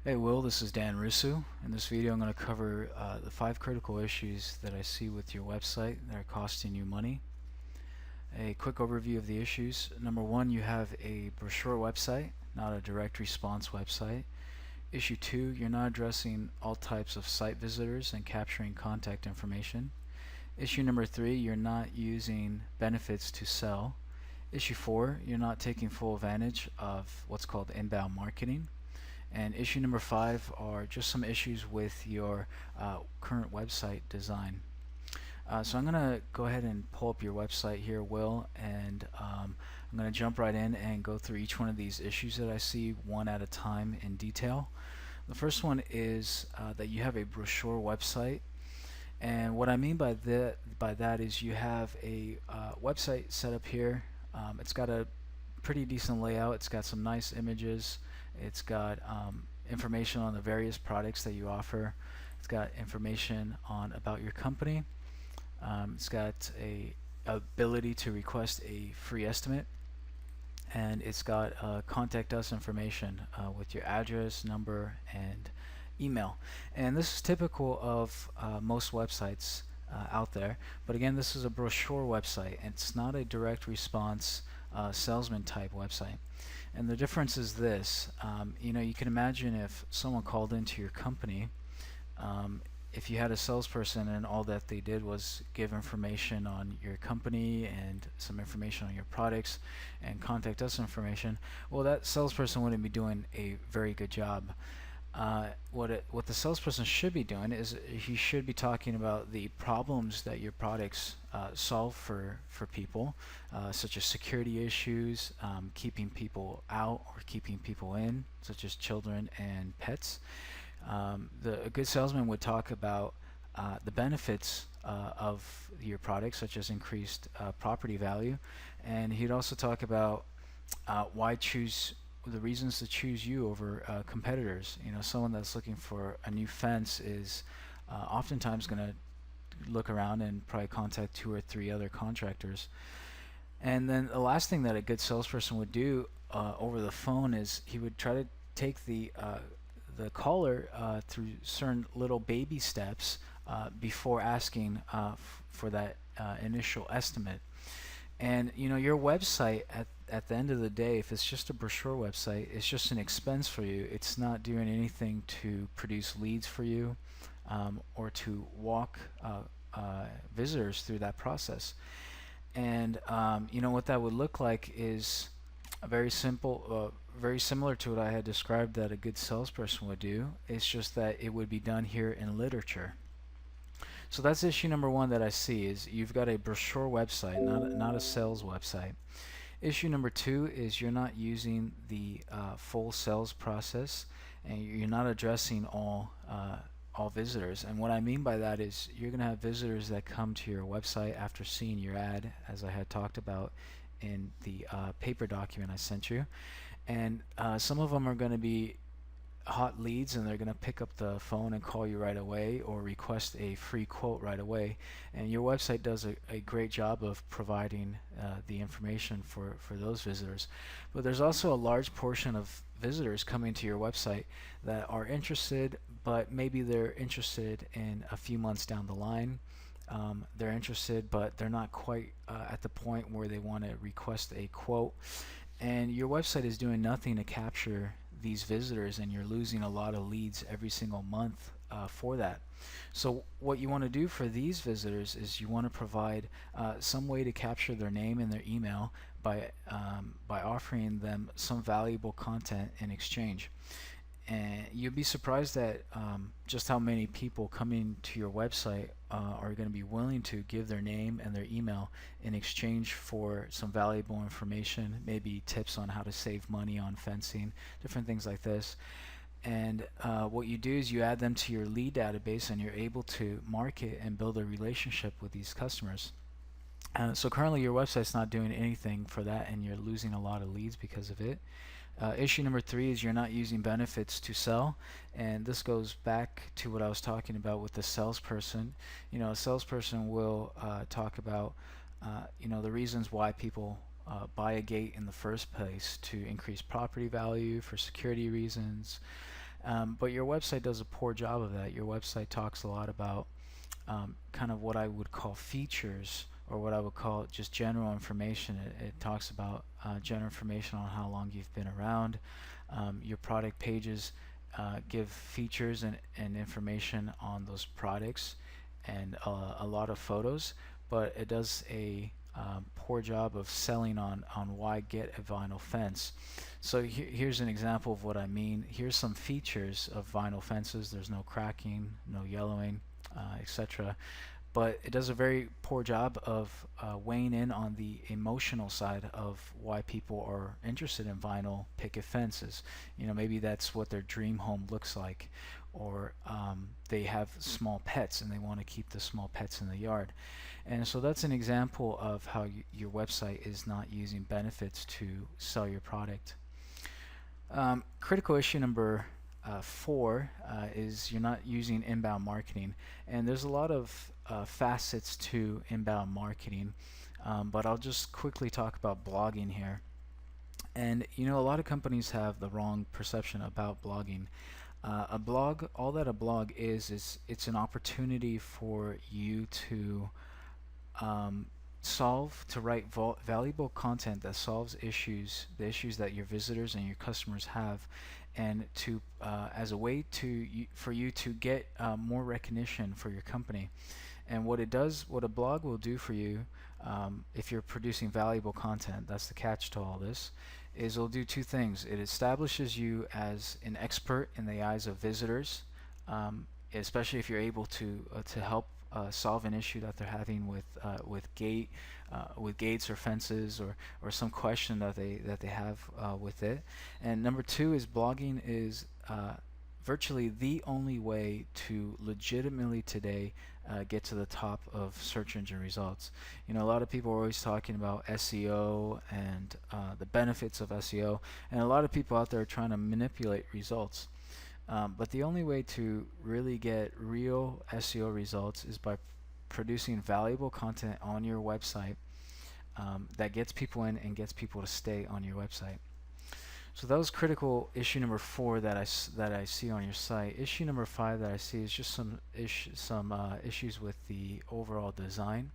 Hey Will, this is Dan Russo. In this video I'm going to cover the 5 critical issues that I see with your website that are costing you money. A quick overview of the issues. Number 1, you have a brochure website, not a direct response website. Issue 2, you're not addressing all types of site visitors and capturing contact information. Issue number 3, you're not using benefits to sell. Issue 4, you're not taking full advantage of what's called inbound marketing. And issue number 5 are just some issues with your current website design. So I'm going to go ahead and pull up your website here, Will, and I'm going to jump right in and go through each one of these issues that I see one at a time in detail. The first one is that you have a brochure website, and what I mean by that is you have a website set up here. It's got a pretty decent layout. It's got some nice images. It's got information on the various products that you offer. It's got information on about your company. It's got a ability to request a free estimate, and it's got contact us information with your address, number, and email. And this is typical of most websites out there. But again, this is a brochure website, and it's not a direct response salesman type website. And the difference is this: you can imagine if someone called into your company. If you had a salesperson and all that they did was give information on your company and some information on your products and contact us information, well, that salesperson wouldn't be doing a very good job. What the salesperson should be doing is he should be talking about the problems that your products solve for people, such as security issues, keeping people out or keeping people in, such as children and pets. A good salesman would talk about the benefits of your product, such as increased property value, and he'd also talk about the reasons to choose you over competitors. Someone that's looking for a new fence is oftentimes going to look around and probably contact 2 or 3 other contractors. And then the last thing that a good salesperson would do over the phone is he would try to take the caller through certain little baby steps before asking for that initial estimate. And your website at the end of the day, if it's just a brochure website, it's just an expense for you. It's not doing anything to produce leads for you or to walk visitors through that process. And what that would look like is a very simple, very similar to what I had described that a good salesperson would do. It's just that it would be done here in literature. So that's issue number 1 that I see is you've got a brochure website, not a sales website. Issue number 2 is you're not using the full sales process, and you're not addressing all visitors. And what I mean by that is you're going to have visitors that come to your website after seeing your ad, as I had talked about in the paper document I sent you. And some of them are going to be hot leads, and they're going to pick up the phone and call you right away or request a free quote right away. And your website does a great job of providing the information for those visitors. But there's also a large portion of visitors coming to your website that are interested, but maybe they're interested in a few months down the line. They're interested, but they're not quite at the point where they want to request a quote. And your website is doing nothing to capture these visitors, and you're losing a lot of leads every single month for that. So what you want to do for these visitors is you want to provide some way to capture their name and their email by offering them some valuable content in exchange. And you'll be surprised at just how many people coming to your website are going to be willing to give their name and their email in exchange for some valuable information, maybe tips on how to save money on fencing, different things like this. And what you do is you add them to your lead database, and you're able to market and build a relationship with these customers. So currently your website's not doing anything for that, and you're losing a lot of leads because of it. Issue number 3 is you're not using benefits to sell, and this goes back to what I was talking about with the salesperson. A salesperson will talk about the reasons why people buy a gate in the first place: to increase property value, for security reasons, But your website does a poor job of that. Your website talks a lot about kind of what I would call features, or what I would call just general information. It talks about general information on how long you've been around. Your product pages give features and information on those products, and a lot of photos, but it does a poor job of selling on why get a vinyl fence. So here's an example of what I mean. Here's some features of vinyl fences. There's no cracking, no yellowing, etc. But it does a very poor job of weighing in on the emotional side of why people are interested in vinyl picket fences. Maybe that's what their dream home looks like, or they have small pets and they want to keep the small pets in the yard. And so that's an example of how your website is not using benefits to sell your product. Critical issue number 4 is you're not using inbound marketing. And there's a lot of facets to inbound marketing, but I'll just quickly talk about blogging here. And a lot of companies have the wrong perception about blogging. A blog, all that a blog is it's an opportunity for you to write valuable content that solves the issues that your visitors and your customers have, and to as a way for you to get more recognition for your company. And what a blog will do for you, if you're producing valuable content, that's the catch to all this, is it'll do two things. It establishes you as an expert in the eyes of visitors, especially if you're able to help solve an issue that they're having with gates or fences, or some question that they have with it. And number 2 is blogging is virtually the only way to legitimately today get to the top of search engine results. A lot of people are always talking about SEO and the benefits of SEO, and a lot of people out there are trying to manipulate results. But the only way to really get real SEO results is by producing valuable content on your website that gets people in and gets people to stay on your website. So that was critical issue number 4 that I see on your site. Issue number 5 that I see is just some issues with the overall design.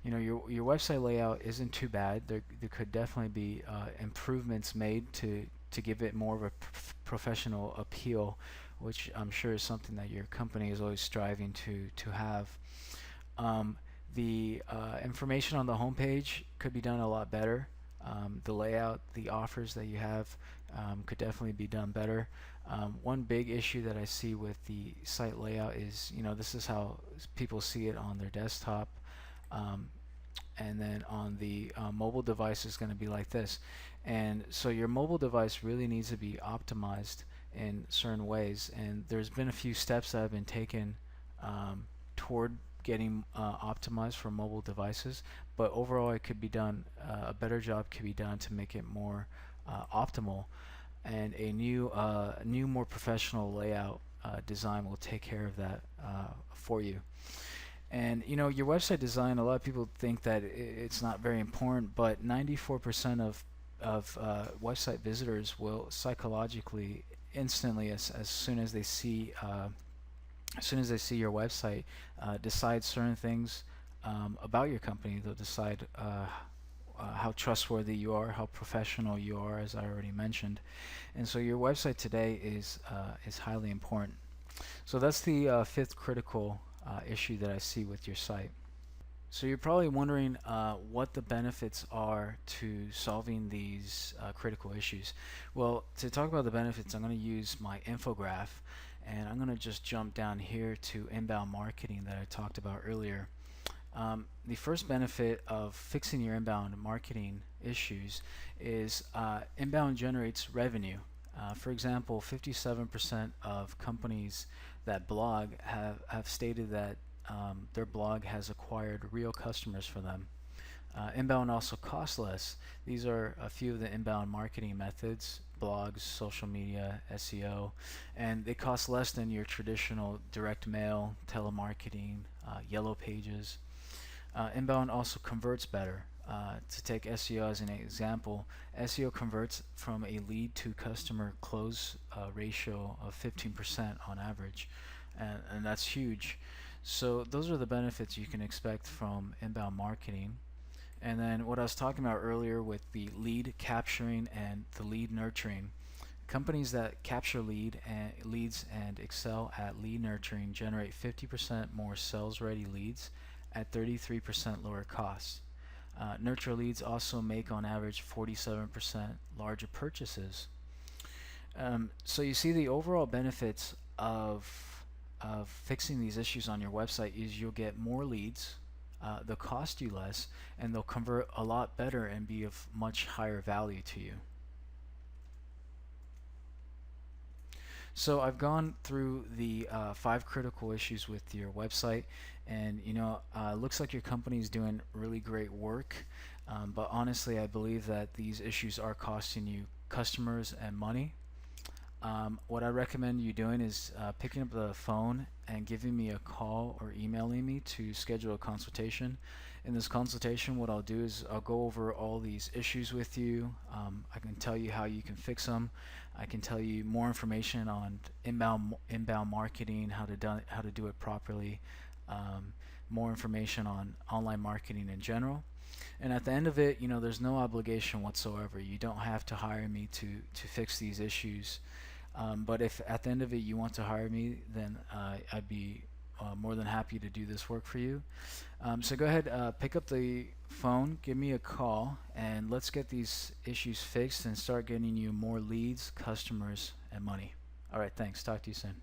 Your website layout isn't too bad. There could definitely be improvements made to give it more of a professional appeal, which I'm sure is something that your company is always striving to have. The information on the homepage could be done a lot better. The layout, the offers that you have could definitely be done better. One big issue that I see with the site layout is, this is how people see it on their desktop, and then on the mobile device is going to be like this. And so your mobile device really needs to be optimized in certain ways, and there's been a few steps that have been taken toward getting optimized for mobile devices, but overall it could be done, a better job could be done to make it more optimal, and a new more professional layout design will take care of that for you. And your website design, a lot of people think that it's not very important, but 94% of website visitors will psychologically, instantly, as soon as they see your website, decide certain things about your company. They'll decide how trustworthy you are, how professional you are, as I already mentioned. And so your website today is highly important. So that's the 5th critical issue that I see with your site. So you're probably wondering what the benefits are to solving these critical issues. Well, to talk about the benefits, I'm going to use my infograph, and I'm going to just jump down here to inbound marketing that I talked about earlier. The first benefit of fixing your inbound marketing issues is inbound generates revenue. For example, 57% of companies that blog have stated that their blog has acquired real customers for them. Inbound also costs less. These are a few of the inbound marketing methods: blogs, social media, SEO, and they cost less than your traditional direct mail, telemarketing, yellow pages. Inbound also converts better. To take SEO as an example, SEO converts from a lead to customer close ratio of 15% on average, and that's huge. So those are the benefits you can expect from inbound marketing. And then what I was talking about earlier with the lead capturing and the lead nurturing. Companies that capture leads and excel at lead nurturing generate 50% more sales-ready leads at 33% lower costs. Nurture leads also make on average 47% larger purchases. So you see the overall benefits of fixing these issues on your website is you'll get more leads, they'll cost you less, and they'll convert a lot better and be of much higher value to you. So I've gone through the 5 critical issues with your website, and looks like your company is doing really great work. But honestly, I believe that these issues are costing you customers and money. What I recommend you doing is picking up the phone and giving me a call or emailing me to schedule a consultation. In this consultation, what I'll do is I'll go over all these issues with you. I can tell you how you can fix them. I can tell you more information on inbound marketing, how to do it properly, more information on online marketing in general. And at the end of it, there's no obligation whatsoever. You don't have to hire me to fix these issues. But if at the end of it you want to hire me, then I'd be more than happy to do this work for you. So go ahead, pick up the phone, give me a call, and let's get these issues fixed and start getting you more leads, customers, and money. All right, thanks. Talk to you soon.